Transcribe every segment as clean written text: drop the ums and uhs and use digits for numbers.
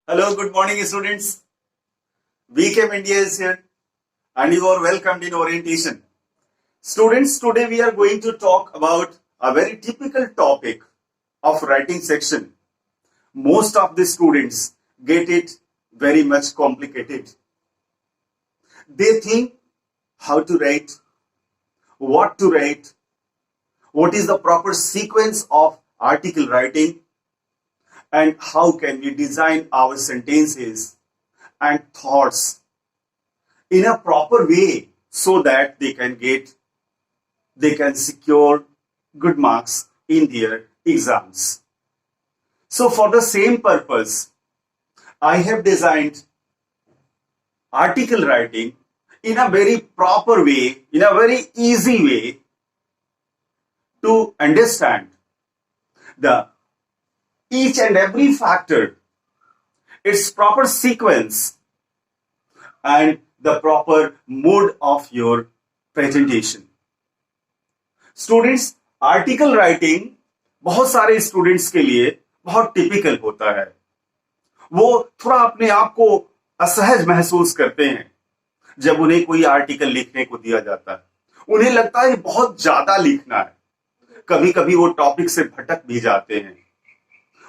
Hello, good morning, students. VChem India is here and you are welcomed in orientation. Students, today we are going to talk about a very typical topic of writing section. Most of the students get it very much complicated. They think how to write, what to write, what is the proper sequence of article writing, and how can we design our sentences and thoughts in a proper way so that they can secure good marks in their exams. So for the same purpose, I have designed article writing in a very proper way, in a very easy way to understand each and every factor, its proper sequence, and the proper mode of your presentation. Students, article writing बहुत सारे students के लिए बहुत typical होता है. वो थोड़ा अपने आप को असहज महसूस करते हैं जब उन्हें कोई आर्टिकल लिखने को दिया जाता है. उन्हें लगता है बहुत ज्यादा लिखना है. कभी कभी वो टॉपिक से भटक भी जाते हैं.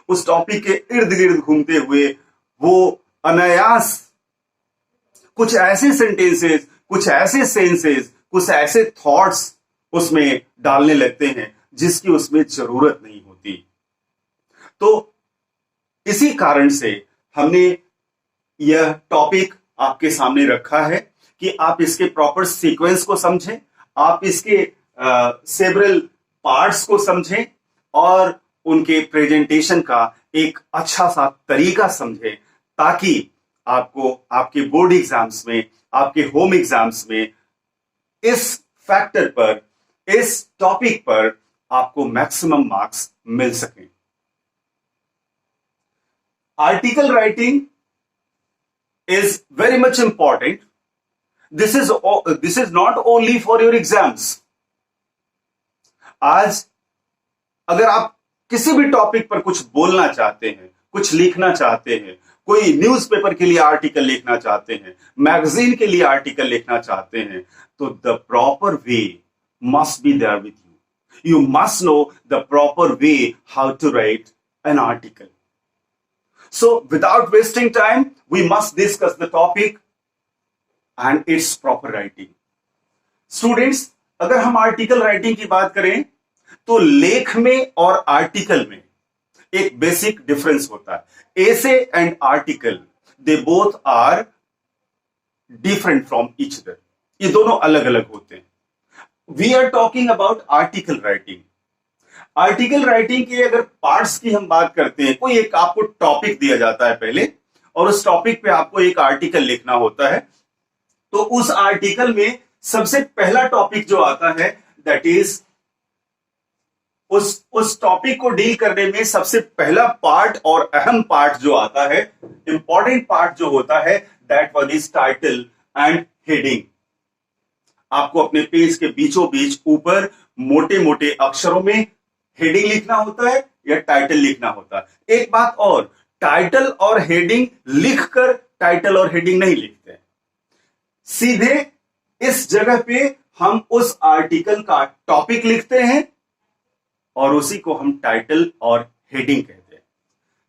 उस टॉपिक के इर्द गिर्द घूमते हुए वो अनायास कुछ ऐसे सेंटेंसेस, कुछ ऐसे सेंसेस, कुछ ऐसे थॉट्स उसमें डालने लगते हैं जिसकी उसमें जरूरत नहीं होती. तो इसी कारण से हमने यह टॉपिक आपके सामने रखा है कि आप इसके प्रॉपर सीक्वेंस को समझें, आप इसके सेवरल पार्ट्स को समझें और उनके प्रेजेंटेशन का एक अच्छा सा तरीका समझें, ताकि आपको आपके बोर्ड एग्जाम्स में, आपके होम एग्जाम्स में इस फैक्टर पर, इस टॉपिक पर आपको मैक्सिमम मार्क्स मिल सकें. Article writing is very much important. This is not only for your exams. आज अगर आप किसी भी टॉपिक पर कुछ बोलना चाहते हैं, कुछ लिखना चाहते हैं, कोई न्यूज़पेपर के लिए आर्टिकल लिखना चाहते हैं, मैगजीन के लिए आर्टिकल लिखना चाहते हैं, तो the proper way must be there with you. You must know the proper way how to write an article. So without wasting time, we must discuss the topic and its proper writing. Students, अगर हम article writing की बात करें तो लेख में और article में एक बेसिक डिफरेंस होता है. Essay and article, they both are different from each other. ये दोनों अलग अलग होते हैं. We are talking about article writing. Article writing के अगर पार्ट्स की हम बात करते हैं, कोई एक आपको टॉपिक दिया जाता है पहले और उस टॉपिक पे आपको एक आर्टिकल लिखना होता है. तो उस आर्टिकल में सबसे पहला टॉपिक जो आता है, दैट इज उस टॉपिक को डील करने में सबसे पहला पार्ट और अहम पार्ट जो आता है, इंपॉर्टेंट पार्ट जो होता है, that was is title and heading. आपको अपने पेज के बीचों बीच ऊपर मोटे मोटे अक्षरों में हेडिंग लिखना होता है या टाइटल लिखना होता है. एक बात और, टाइटल और हेडिंग लिखकर टाइटल और हेडिंग नहीं लिखते हैं. सीधे इस जगह पे हम उस आर्टिकल का टॉपिक लिखते हैं और उसी को हम टाइटल और हेडिंग कहते हैं.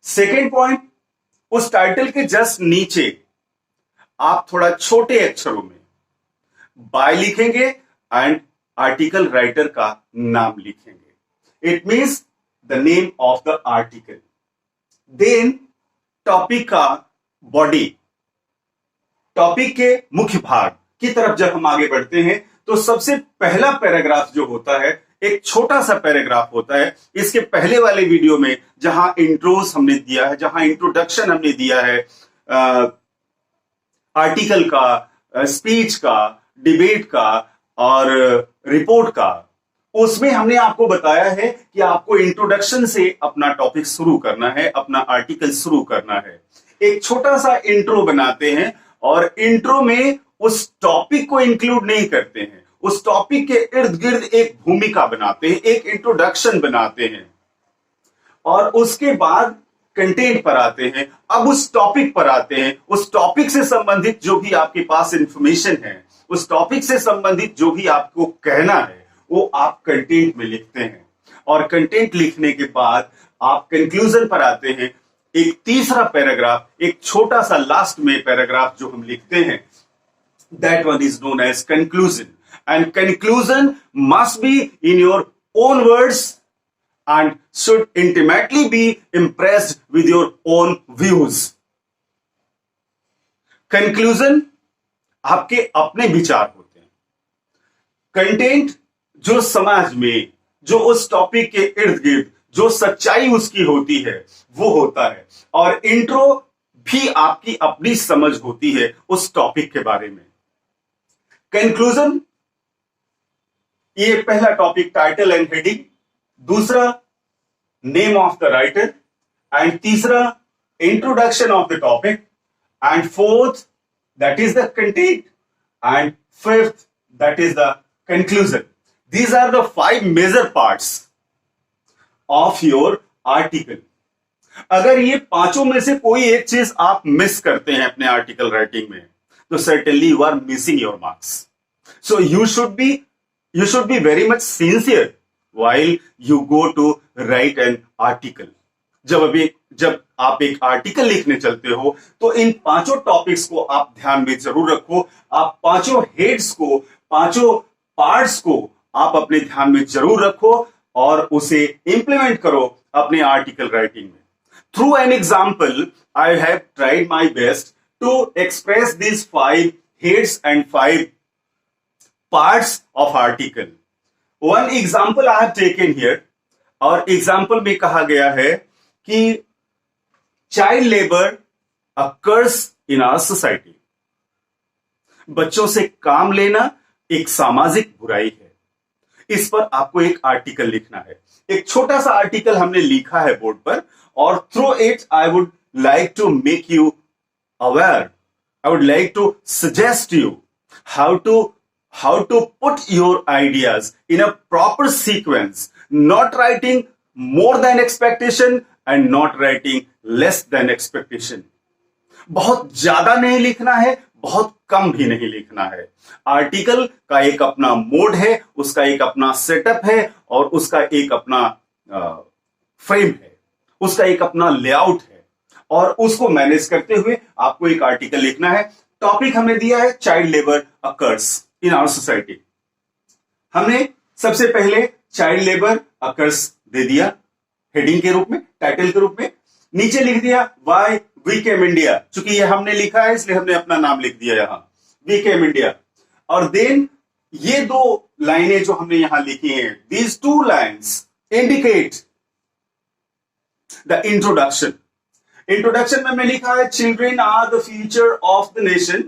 सेकेंड पॉइंट, उस टाइटल के जस्ट नीचे आप थोड़ा छोटे अक्षरों में बाय लिखेंगे एंड आर्टिकल राइटर का नाम लिखेंगे. It means the name of the article. Then topic का बॉडी, टॉपिक के मुख्य भाग की तरफ जब हम आगे बढ़ते हैं तो सबसे पहला पैराग्राफ जो होता है, एक छोटा सा पैराग्राफ होता है. इसके पहले वाले वीडियो में जहां इंट्रोस हमने दिया है, जहां इंट्रोडक्शन हमने दिया है आर्टिकल का, स्पीच का, डिबेट का और रिपोर्ट का, उसमें हमने आपको बताया है कि आपको इंट्रोडक्शन से अपना टॉपिक शुरू करना है, अपना आर्टिकल शुरू करना है. एक छोटा सा इंट्रो बनाते हैं और इंट्रो में उस टॉपिक को इंक्लूड नहीं करते हैं, उस टॉपिक के इर्द गिर्द एक भूमिका बनाते हैं, एक इंट्रोडक्शन बनाते हैं और उसके बाद कंटेंट पर आते हैं, अब उस टॉपिक पर आते हैं। उस टॉपिक से संबंधित जो भी आपके पास इंफॉर्मेशन है, उस टॉपिक से संबंधित जो भी आपको कहना है, वो आप कंटेंट में लिखते हैं। और कंटेंट लिखने के बाद आप कंक्लूजन पर आते हैं। एक तीसरा पैराग्राफ, एक छोटा सा लास्ट में पैराग्राफ जो हम लिखते हैं, that one is known as conclusion. And conclusion must be in your own words and should intimately be impressed with your own views. Conclusion आपके अपने विचार होते हैं। कंटेंट जो समाज में, जो उस टॉपिक के इर्द गिर्द जो सच्चाई उसकी होती है, वो होता है। और इंट्रो भी आपकी अपनी समझ होती है उस टॉपिक के बारे में। कंक्लूजन, ये पहला टॉपिक टाइटल एंड हेडिंग, दूसरा name of the writer, and तीसरा introduction of the topic, and fourth that is the content, and fifth that is the conclusion. These are the 5 major parts of your article. अगर ये पांचों में से कोई एक चीज आप मिस करते हैं अपने आर्टिकल राइटिंग में, तो certainly you are missing your marks. So you should be very much sincere while you go to write an article. जब आप एक आर्टिकल लिखने चलते हो, तो इन पांचों टॉपिक्स को आप ध्यान में जरूर रखो। आप पांचों हेड्स को, पांचों पार्ट्स को आप अपने ध्यान में जरूर रखो और उसे इंप्लीमेंट करो अपने आर्टिकल राइटिंग में। Through an example, I have tried my best to express this 5 heads and 5 parts of article. One example I have taken here, और एग्जाम्पल में कहा गया है कि child labour occurs in our society. बच्चों से काम लेना एक सामाजिक बुराई है। इस पर आपको एक आर्टिकल लिखना है। एक छोटा सा आर्टिकल हमने लिखा है बोर्ड पर, और through it I would like to make you aware, I would like to suggest you how to put your ideas in a proper sequence, not writing more than expectation and not writing less than expectation. बहुत ज्यादा नहीं लिखना है, बहुत कम भी नहीं लिखना है। आर्टिकल का एक अपना मोड है, उसका एक अपना सेटअप है, और उसका एक अपना फ्रेम है, उसका एक अपना लेआउट है, और उसको मैनेज करते हुए आपको एक आर्टिकल लिखना है। टॉपिक हमने दिया है child labour occurs in our society. हमने सबसे पहले चाइल्ड लेबर अकर्स दे दिया हेडिंग के रूप में, टाइटल के रूप में। नीचे लिख दिया वाई वी केम इंडिया, चूंकि ये हमने लिखा है इसलिए हमने अपना नाम लिख दिया यहां, वी केम इंडिया। और देन ये 2 लाइनें जो हमने यहां लिखी हैं, these 2 lines indicate the introduction. Introduction में मैं लिखा है children are the future of the nation,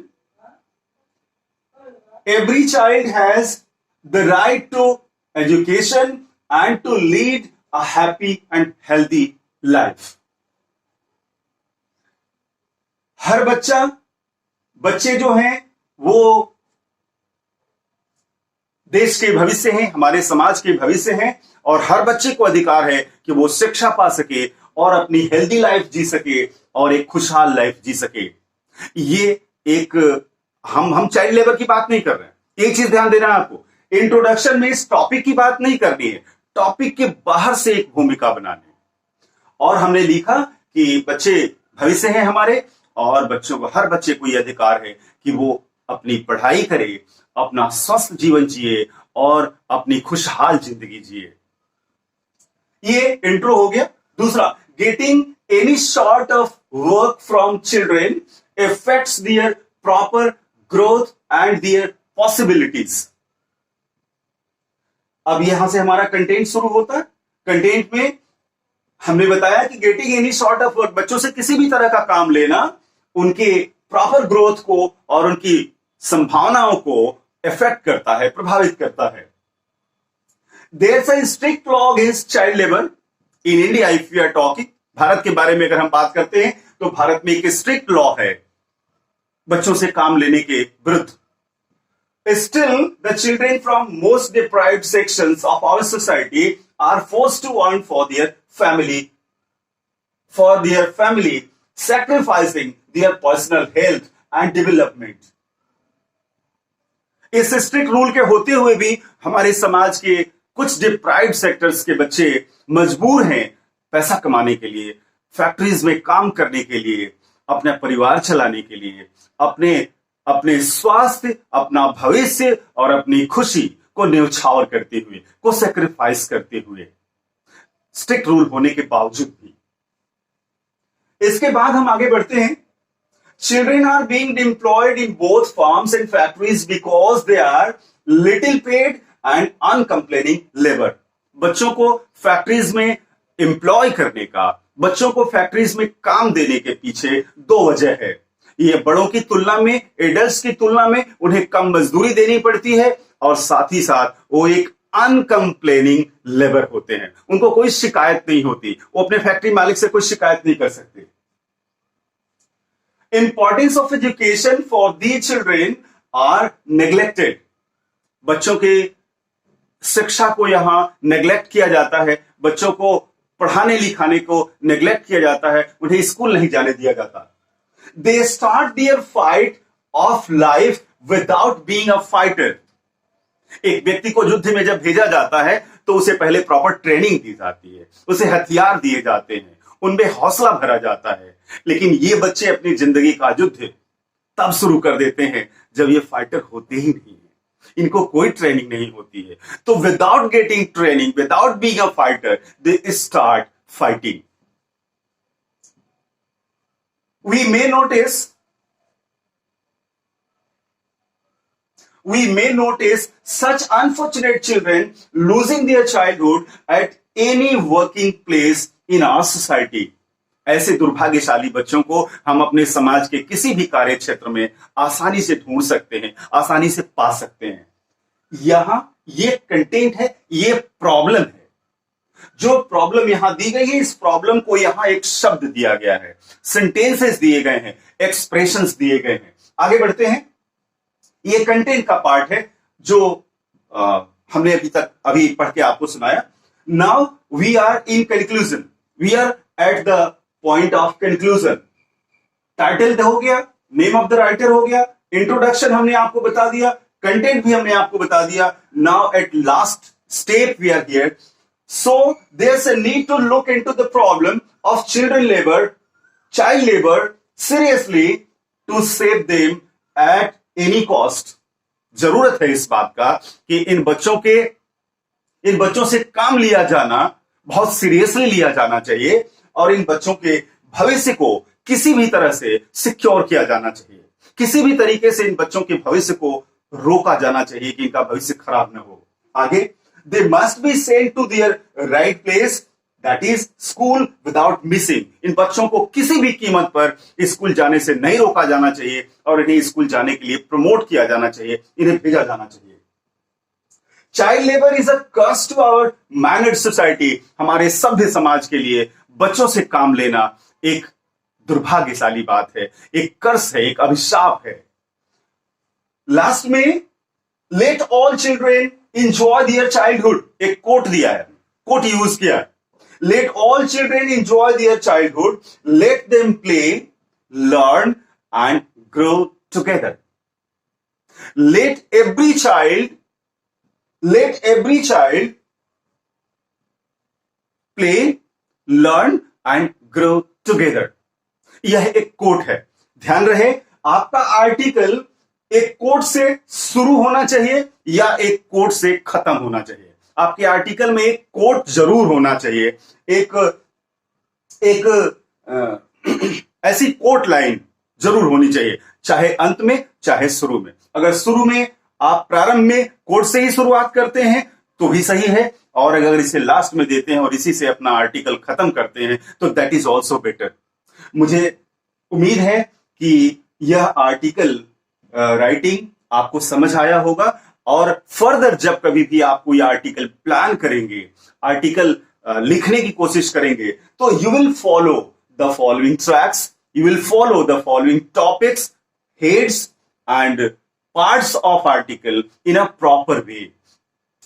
every child has the right to education and to lead a happy and healthy life. हर बच्चे जो हैं वो देश के भविष्य हैं, हमारे समाज के भविष्य हैं, और हर बच्चे को अधिकार है कि वो शिक्षा पा सके और अपनी हेल्दी लाइफ जी सके और एक खुशहाल लाइफ जी सके। ये एक हम चाइल्ड लेबर की बात नहीं कर रहे हैं। एक चीज ध्यान देना है आपको, इंट्रोडक्शन में इस टॉपिक की बात नहीं करनी है, टॉपिक के बाहर से एक भूमिका बनानी है। और हमने लिखा कि बच्चे भविष्य हैं हमारे, और हर बच्चे को यह अधिकार है कि वो अपनी पढ़ाई करे, अपना स्वस्थ जीवन जिए और अपनी खुशहाल जिंदगी जिए। ये इंट्रो हो गया। दूसरा, getting any sort of work from children affects their proper growth and their possibilities. अब यहां से हमारा कंटेंट शुरू होता है। कंटेंट में हमने बताया कि getting any sort of work, बच्चों से किसी भी तरह का काम लेना उनके प्रॉपर ग्रोथ को और उनकी संभावनाओं को इफेक्ट करता है, प्रभावित करता है। There's a strict law against child labor in India if we are talking. Bharat के बारे में अगर हम बात करते हैं तो भारत में एक स्ट्रिक्ट लॉ है बच्चों से काम लेने के विरुद्ध। Still, the children from most deprived sections of our society are forced to earn for their for their family, sacrificing their personal health and development. इस स्ट्रिक्ट रूल के होते हुए भी हमारे समाज के कुछ डिप्राइव्ड सेक्टर्स के बच्चे मजबूर हैं पैसा कमाने के लिए, फैक्ट्रीज में काम करने के लिए, अपना परिवार चलाने के लिए, अपने अपने स्वास्थ्य, अपना भविष्य और अपनी खुशी को न्यौछावर करते हुए, को सेक्रीफाइस करते हुए, स्ट्रिक्ट रूल होने के बावजूद भी। इसके बाद हम आगे बढ़ते हैं। Children are being employed in both farms and factories because they are little paid and uncomplaining labor. बच्चों को फैक्ट्रीज में एम्प्लॉय करने का, बच्चों को फैक्ट्रीज में काम देने के पीछे दो वजह है। ये बड़ों की तुलना में, एडल्ट्स की तुलना में उन्हें कम मजदूरी देनी पड़ती है और साथ ही साथ वो एक अनकंप्लेनिंग लेबर होते हैं। उनको कोई शिकायत नहीं होती, वो अपने फैक्ट्री मालिक से कोई शिकायत नहीं कर सकते। Importance of education for these children are neglected. बच्चों के शिक्षा को यहां नेग्लेक्ट किया जाता है, बच्चों को पढ़ाने लिखाने को नेग्लेक्ट किया जाता है, उन्हें स्कूल नहीं जाने दिया जाता। They start their fight of life without being a fighter. एक व्यक्ति को युद्ध में जब भेजा जाता है तो उसे पहले प्रॉपर ट्रेनिंग दी जाती है, उसे हथियार दिए जाते हैं, उनमें हौसला भरा जाता है। लेकिन ये बच्चे अपनी जिंदगी का युद्ध तब शुरू कर देते हैं जब ये फाइटर होते ही नहीं है, इनको कोई ट्रेनिंग नहीं होती है। तो without getting training, without being a fighter, they start fighting. We may notice such unfortunate children losing their childhood at any working place in our society. ऐसे दुर्भाग्यशाली बच्चों को हम अपने समाज के किसी भी कार्य क्षेत्र में आसानी से ढूंढ सकते हैं, आसानी से पा सकते हैं। यहां ये कंटेंट है, ये प्रॉब्लम है। जो प्रॉब्लम यहां दी गई है, इस प्रॉब्लम को यहां एक शब्द दिया गया है, सेंटेंसेस दिए गए हैं, एक्सप्रेशंस दिए गए हैं। आगे बढ़ते हैं। ये कंटेंट का पार्ट है जो हमने अभी पढ़ के आपको सुनाया। Now we are in conclusion, we are at the point of conclusion. Title हो गया, नेम ऑफ द राइटर हो गया, इंट्रोडक्शन हमने आपको बता दिया, कंटेंट भी हमने आपको बता दिया। Now at last step we are here. So there's a need to look into the problem of children labour, child labour seriously to save them at any cost. जरूरत है इस बात का कि इन बच्चों से काम लिया जाना, बहुत सीरियसली लिया जाना चाहिए और इन बच्चों के भविष्य को किसी भी तरह से सिक्योर किया जाना चाहिए। किसी भी तरीके से इन बच्चों के भविष्य को रोका जाना चाहिए कि इनका भविष्य खराब न हो। आगे, they must be sent to their right place, that is school, without missing. इन बच्चों को किसी भी कीमत पर स्कूल जाने से नहीं रोका जाना चाहिए और इन्हें स्कूल जाने के लिए प्रमोट किया जाना चाहिए, इन्हें भेजा जाना चाहिए। Child labour is a curse to our mannered society. हमारे सभ्य समाज के लिए बच्चों से काम लेना एक दुर्भाग्यशाली बात है, एक कर्स है, एक अभिशाप है। लास्ट में, let all children enjoy their childhood, एक कोट दिया है, कोट यूज किया है। Let all children enjoy their childhood, let them play, learn and grow together. Let every child play, learn and grow together. यह एक coat है। ध्यान रहे, आपका आर्टिकल एक कोट से शुरू होना चाहिए या एक कोट से खत्म होना चाहिए। आपके आर्टिकल में एक कोट जरूर होना चाहिए, एक ऐसी कोट लाइन जरूर होनी चाहिए, चाहे अंत में चाहे शुरू में। अगर शुरू में आप प्रारंभ में कोट से ही शुरुआत करते हैं तो भी सही है, और अगर इसे लास्ट में देते हैं और इसी से अपना आर्टिकल खत्म करते हैं तो दैट इज ऑल्सो बेटर। मुझे उम्मीद है कि यह आर्टिकल राइटिंग आपको समझ आया होगा और फर्दर जब कभी भी आप कोई आर्टिकल प्लान करेंगे, आर्टिकल लिखने की कोशिश करेंगे, तो you will follow the following tracks, you will follow the following topics, heads and parts of article in a proper way.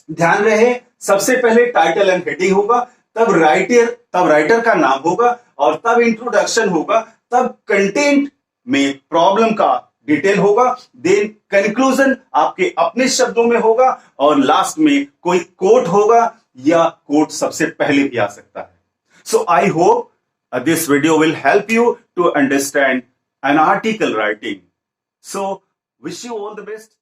ध्यान रहे, सबसे पहले टाइटल एंड हेडिंग होगा, तब राइटर का नाम होगा, और तब इंट्रोडक्शन होगा, तब कंटेंट में प्रॉब्लम का डिटेल होगा, देन कंक्लूजन आपके अपने शब्दों में होगा, और लास्ट में कोई कोट होगा, या कोट सबसे पहले भी आ सकता है. So I hope this video will help you to understand an article writing. So wish you all the best.